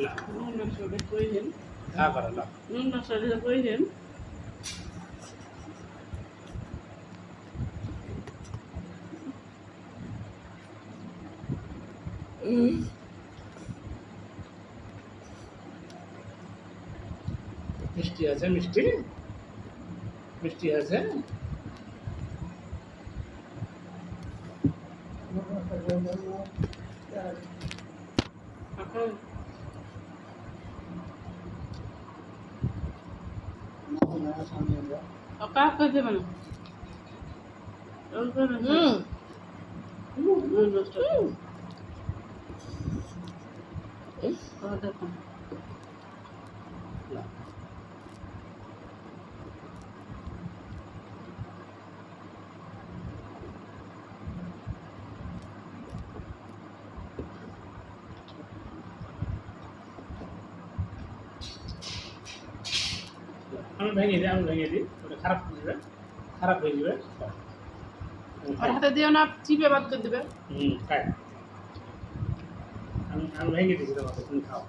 না নুন মশলা করে দিন খা করে না নুন মশলা করে দিন মিষ্টি আছে মিষ্টি মিষ্টি আছে এখন কাকা করে দেবে না নুন মশলা দেখুন না আমি ভেঙে দিই ওটা খারাপ হয়ে যাবে খারাপ হয়ে যাবে আর হাতে দিও না চিপে বাদ করে দেবে খাই আমি ভেঙে দিয়েছি তোমাকে তুমি খাও